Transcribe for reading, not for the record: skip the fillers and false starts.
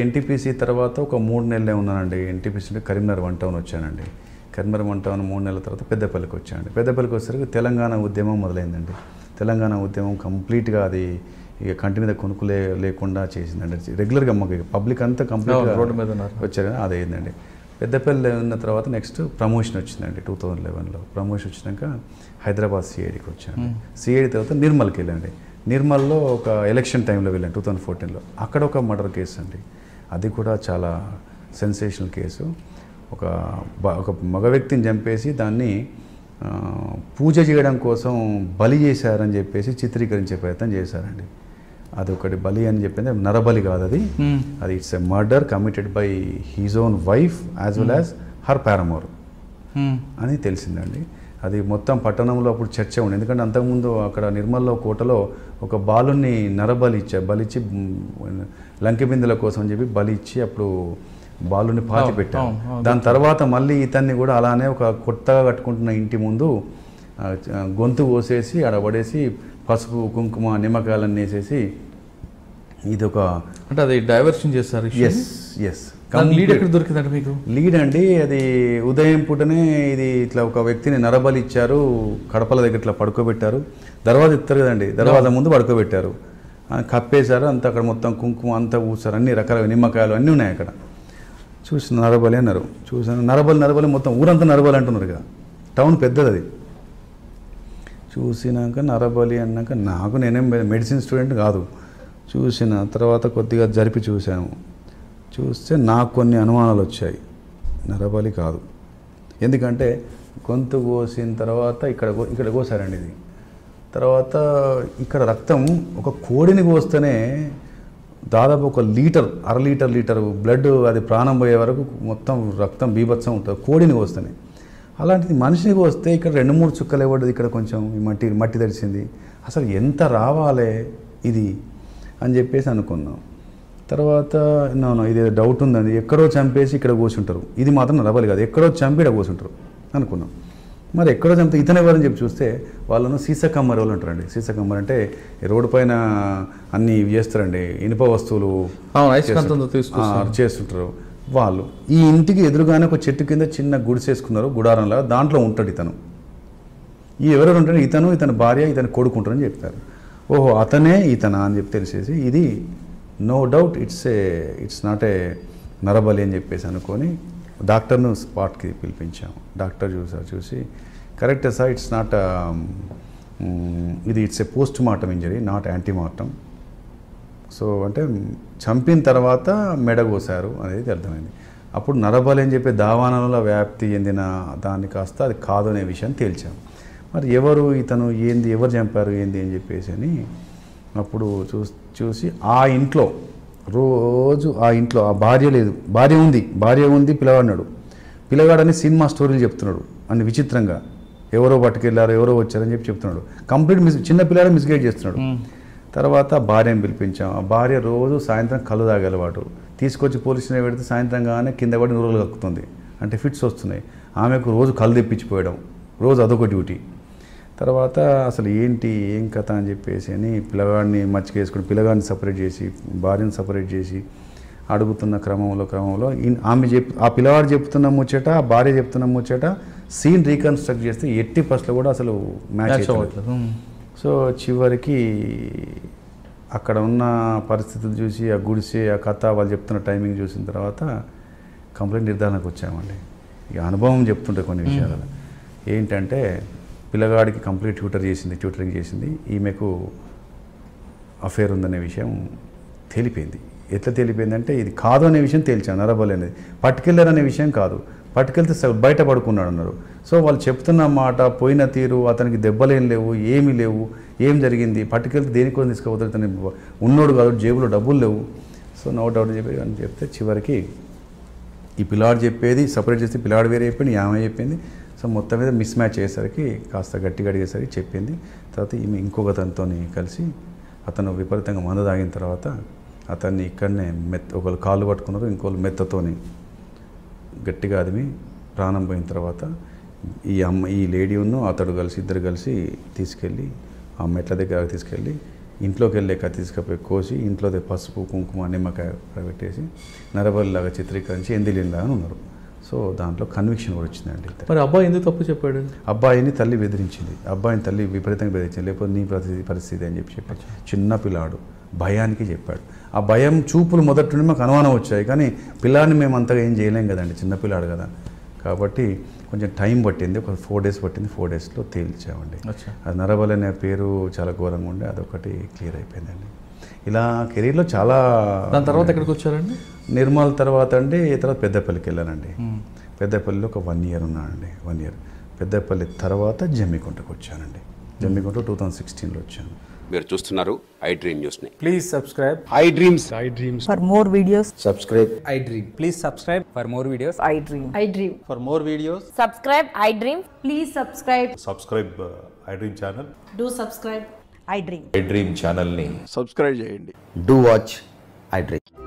NTPC తర్వాత ఒక 3 నెలలే ఉన్నానండి. ఎన్టీపీసీ కరీంనగర్ 1 టౌన్ వచ్చానండి. కరీంనగర్ 1 టౌన్ 3 నెలల తర్వాత పెద్దపల్లికి వచ్చానండి. పెద్దపల్లికి వచ్చేసరికి తెలంగాణ ఉద్యమం మొదలైందండి. తెలంగాణ ఉద్యమం కంప్లీట్గా అది ఇక కంటి మీద కొనుక్కు లేకుండా చేసిందండి. రెగ్యులర్గా మాకు పబ్లిక్ అంతా కంప్లీట్గా రోడ్డు మీద వచ్చారు కదా, అది అయిందండి. పెద్దపల్లి ఉన్న తర్వాత నెక్స్ట్ ప్రమోషన్ వచ్చిందండి 2011లో. ప్రమోషన్ వచ్చినాక హైదరాబాద్ సిఐడికి వచ్చాను. సిఐడి తర్వాత నిర్మల్కి వెళ్ళండి. నిర్మల్లో ఒక ఎలక్షన్ టైంలో వెళ్ళాను 2014లో. అక్కడ ఒక మర్డర్ కేసు అండి. అది కూడా చాలా సెన్సేషనల్ కేసు. ఒక మగ వ్యక్తిని చంపేసి దాన్ని పూజ చేయడం కోసం బలి చేశారని చెప్పేసి చిత్రీకరించే ప్రయత్నం చేశారండి. అది ఒకటి బలి అని చెప్పింది, నరబలి కాదు అది. అది it's a murder committed by his own wife as well as her paramour అని తెలిసిందండి. అది మొత్తం పట్టణంలో అప్పుడు చర్చ ఉంది. ఎందుకంటే అంతకుముందు అక్కడ నిర్మల్లో కోటలో ఒక బాలుని బలిచ్చి లంకె బిందెల కోసం అని చెప్పి బలి ఇచ్చి అప్పుడు బాలుని పాతి పెట్టారు. దాని తర్వాత మళ్ళీ ఇతన్ని కూడా అలానే ఒక కొత్తగా కట్టుకుంటున్న ఇంటి ముందు గొంతు కోసేసి ఆడబడేసి పసుపు కుంకుమ నిమ్మకాయలన్నీ వేసేసి ఇది ఒక అంటే అది డైవర్షన్ చేస్తారు. ఎస్ లీడ్ ఎక్కడ దొరికిందంటే మీకు? లీడ్ అండి అది ఉదయం పూటనే ఇది ఇట్లా ఒక వ్యక్తిని నరబలి ఇచ్చారు. కడపల దగ్గర ఇట్లా పడుకోబెట్టారు. దర్వాజా ఇస్తారు కదండి, దర్వాజా ముందు పడుకోబెట్టారు. కప్పేశారు అంతా. అక్కడ మొత్తం కుంకుమ అంతా పూసారు. అన్ని రకాల నిమ్మకాయలు అన్నీ ఉన్నాయి అక్కడ. చూసిన నరబలి అన్నారు. చూసాను నరబలి మొత్తం ఊరంతా నరబలి అంటున్నారు కదా, టౌన్ పెద్దది అది. చూసినాక నరబలి అన్నాక నేనేం మెడిసిన్ స్టూడెంట్ కాదు. చూసిన తర్వాత కొద్దిగా జరిపి చూస్తే నాకు కొన్ని అనుమానాలు వచ్చాయి. నరబలి కాదు, ఎందుకంటే గొంతు కోసిన తర్వాత ఇక్కడ కోసారండి ఇది. తర్వాత ఇక్కడ రక్తం ఒక కోడిని కోస్తేనే దాదాపు ఒక అర లీటర్ బ్లడ్ అది ప్రాణం పోయే వరకు మొత్తం రక్తం బీభత్సం ఉంటుంది కోడిని కోస్తేనే. అలాంటిది మనిషిని కోస్తే ఇక్కడ 2-3 చుక్కలు ఇవ్వడదు. ఇక్కడ కొంచెం మట్టి తడిసింది. అసలు ఎంత రావాలే ఇది అని చెప్పేసి అనుకున్నాం. తర్వాత ఇది డౌట్ ఉందండి, ఎక్కడో చంపేసి ఇక్కడ కూర్చుంటారు, ఇది మాత్రం నరబలి కాదు, ఎక్కడో చంపి ఇక్కడ కూర్చుంటారు అనుకున్నాం. మరి ఎక్కడో చంపితే ఇతను ఎవరని చెప్పి చూస్తే వాళ్ళను సీసకమ్మరి వాళ్ళు ఉంటారండి. సీసకమ్మరి అంటే రోడ్డు పైన అన్ని చేస్తారండి, ఇనుప వస్తువులు చేస్తుంటారు వాళ్ళు. ఈ ఇంటికి ఎదురుగానే ఒక చెట్టు కింద చిన్న గుడిసేసుకున్నారు, గుడారంలా. దాంట్లో ఉంటాడు ఇతను. ఈ ఎవరెవరు ఉంటాడు, ఇతని భార్య, ఇతని కొడుకుంటారని చెప్పారు. ఓహో అతనే ఇతనా అని చెప్పి తెలిసేసి ఇది no doubt it's not a నరబలి అని చెప్పేసి అనుకొని డాక్టర్ను స్పాట్కి పిలిపించాము. డాక్టర్ చూసి correct sir it's not it's a post mortem injury not antemortem. So అంటే చంపిన తర్వాత మెడ కోసారు అనేది అర్థమైంది. అప్పుడు నరబలి అని చెప్పి దావానంలో వ్యాప్తి చెందిన దాన్ని కాస్త అది కాదు అనే విషయం తేల్చాము. మరి ఇతను ఎవరు చంపారు ఏంది అని చెప్పేసి అని అప్పుడు చూసి ఆ ఇంట్లో రోజు ఆ భార్య లేదు, భార్య ఉంది పిల్లగాడని సినిమా స్టోరీలు చెప్తున్నాడు అన్ని విచిత్రంగా. ఎవరో పట్టుకెళ్ళారు, ఎవరో వచ్చారని చెప్పి చెప్తున్నాడు. కంప్లీట్ చిన్న పిల్లాడే మిస్గైడ్ చేస్తున్నాడు. తర్వాత భార్యను పిలిపించాం. ఆ భార్య రోజు సాయంత్రం కళ్ళు తాగే అలవాటు. తీసుకొచ్చి పోలీస్ స్టేషన్ పెడితే సాయంత్రం కానీ కింద పడి నూరులు కక్కుతుంది, అంటే ఫిట్స్ వస్తున్నాయి. ఆమెకు రోజు కళ్ళు తెప్పించిపోయడం, రోజు అదొక డ్యూటీ. తర్వాత అసలు ఏం కథ అని చెప్పేసి అని పిల్లగాడిని మచ్చికేసుకుని పిల్లగాడిని సపరేట్ చేసి భార్యను సపరేట్ చేసి అడుగుతున్న క్రమంలో ఆ పిల్లవాడు చెప్తున్న ముచ్చట, ఆ భార్య చెప్తున్న ముచ్చట సీన్ రీకన్స్ట్రక్ట్ చేస్తే ఎట్టి ఫస్ట్లో కూడా అసలు మ్యాచ్ అవ్వట్లేదు. సో చివరికి అక్కడ ఉన్న పరిస్థితులు చూసి ఆ గుడిసే ఆ కథ వాళ్ళు చెప్తున్న టైమింగ్ చూసిన తర్వాత కంప్లీట్ నిర్ధారణకు వచ్చామండి. ఇక అనుభవం చెప్తుంటే కొన్ని విషయాలు ఏంటంటే పిల్లగాడికి కంప్లీట్ ట్యూటరింగ్ చేసింది, ఈమెకు అఫేర్ ఉందనే విషయం తెలిపింది. ఎట్లా తెలిపిందంటే ఇది కాదు అనే విషయం తేల్చాను. నరబలి అనేది పట్టుకెళ్ళారనే విషయం కాదు, పట్టుకెళ్తే బయట పడుకున్నాడు అన్నారు. సో వాళ్ళు చెప్తున్న మాట, పోయిన తీరు, అతనికి దెబ్బలేం లేవు, ఏమీ లేవు, ఏం జరిగింది, పట్టుకెళ్తే దేనికోసం తీసుకుపోతాడు, అతను ఉన్నోడు కాదు, జేబులో డబ్బులు లేవు. సో నో డౌట్ అని చెప్తే చివరికి ఈ పిల్లాడు చెప్పేది సపరేట్ చేస్తే పిల్లాడు వేరే చెప్పింది, ఆమె చెప్పింది. సో మొత్తం మీద మిస్ మ్యాచ్ అయ్యేసరికి కాస్త గట్టిగా అడిగేసరికి చెప్పింది. తర్వాత ఈమె ఇంకొక అతనితో కలిసి అతను విపరీతంగా మందు తాగిన తర్వాత అతన్ని ఇక్కడనే ఒకళ్ళు కాళ్ళు పట్టుకున్నారు, ఇంకోళ్ళు మెత్తతోని గట్టిగా అదిమి ప్రాణం పోయిన తర్వాత ఈ లేడీ అతడు ఇద్దరు కలిసి తీసుకెళ్ళి ఆ మెట్ల దగ్గర తీసుకెళ్ళి ఇంట్లోకి వెళ్ళే కత్తి తీసుకపోయి కోసి ఇంట్లోదే పసుపు కుంకుమ నిమ్మకాయ పెట్టేసి నరబలిలాగా చిత్రీకరించి ఎందిలిలాగా ఉన్నారు. సో దాంట్లో కన్విక్షన్ కూడా వచ్చిందండి. మరి అబ్బాయి ఎందుకు తప్పు చెప్పాడు? అబ్బాయిని తల్లి బెదిరించింది, అబ్బాయిని తల్లి విపరీతంగా బెదిరించింది, లేకపోతే నీ పరిస్థితి అని చెప్పాడు. చిన్న పిల్లాడు భయానికి చెప్పాడు. ఆ భయం చూపులు మొదటి నుండి మాకు అనుమానం వచ్చాయి, కానీ పిల్లాడిని మేము అంతగా ఏం చేయలేం కదండి, చిన్నపిల్లాడు కదా. కాబట్టి కొంచెం టైం పట్టింది, ఒక 4 days పట్టింది. 4 daysలో తేల్చామండి. అది నరబలి అనే పేరు చాలా ఘోరంగా ఉండే, అదొకటి క్లియర్ అయిపోయిందండి. ఇలా కెరీర్లో చాలా. దాని తర్వాత ఎక్కడికి వచ్చారండి? నిర్మల్ తర్వాత అండి తర్వాత పెద్దపల్లికి వెళ్ళానండి. పెద్దపల్లిలో ఒక 1 year ఉన్నానండి. 1 year పెద్దపల్లి తర్వాత జమ్మికుంటకు వచ్చానండి. జమ్మికుంట 2016లో వచ్చాను. మీరు చూస్తున్నారు ఐ డ్రీమ్ న్యూస్ని. Please subscribe I dreams For more videos, subscribe. I Dream. Please subscribe for more videos. I dream. I dream. For more videos, Subscribe, I dream. Please subscribe. Subscribe I dream channel. Do subscribe. I dream. I dream ఛానల్ని subscribe చేయండి. Do watch I dream.